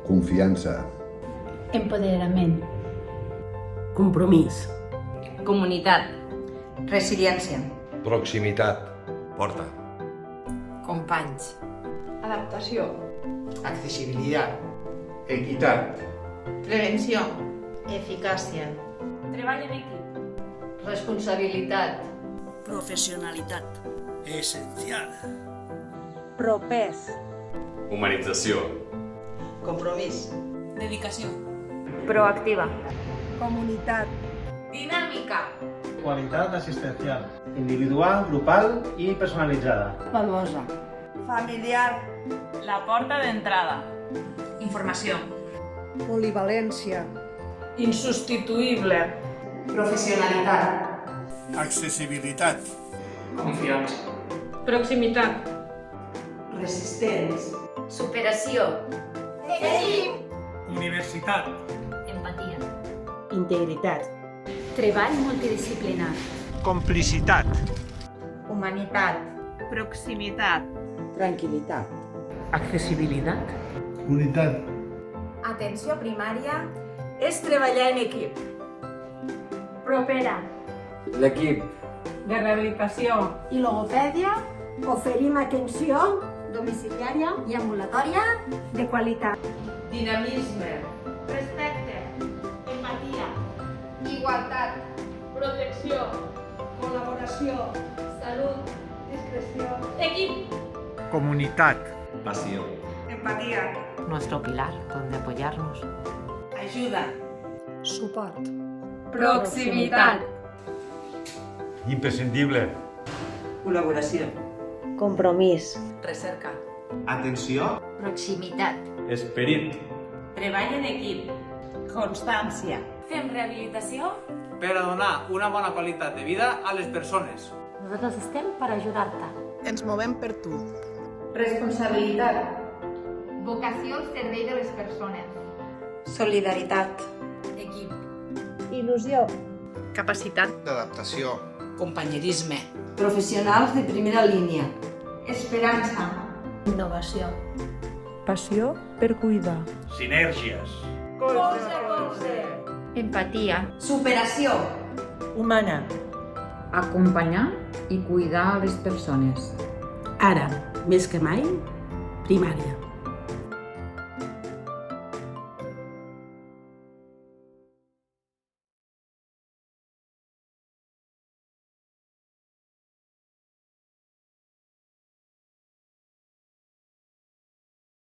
Confiança. Empoderament. Compromís. Comunitat. Resiliència. Proximitat. Porta. Companys. Adaptació. Accesibilidad. Equitat. Prevenció. Eficàcia. Treball en equip. Responsabilitat. Professionalitat. Essencial. Propers. Humanització. Compromís. Dedicació. Proactiva. Comunitat. Dinàmica. Qualitat assistencial. Individual, grupal i personalitzada. Valuosa. Familiar. La porta d'entrada. Informació. Polivalència. Insubstituïble. Professionalitat. Accessibilitat. Confiança. Proximitat. Resistents. Superació. Universitat. Empatia. Integritat. Treball multidisciplinar. Complicitat. Humanitat. Proximitat. Tranquil·litat. Accessibilitat. Unitat. Atenció primària és treballar en equip. Propera. L'equip. De rehabilitació. I logopèdia, oferim atenció domiciliària i ambulatòria de qualitat. Dinamisme. Respecte. Empatia. Igualtat. Protecció. Col·laboració. Salut. Discreció. Equip. Comunitat. Passió. Empatía. Nuestro pilar donde apoyarnos. Ayuda. Suport. Proximitat. Imprescindible. Col·laboració. Compromís. Recerca. Atenció. Proximitat. Esperit. Treball en equip. Constància. Fem rehabilitació. Per a donar una bona qualitat de vida a les persones. Nosaltres estem per ajudar-te. Ens movem per tu. Responsabilitat. Vocació al servei de les persones. Solidaritat. Equip. Il·lusió. Capacitat. D'adaptació. Companyerisme. Professionals de primera línia. Esperança. Innovació. Passió per cuidar. Sinergies. Empatia. Superació. Humana. Acompanyar i cuidar a les persones. Ara, més que mai, primària.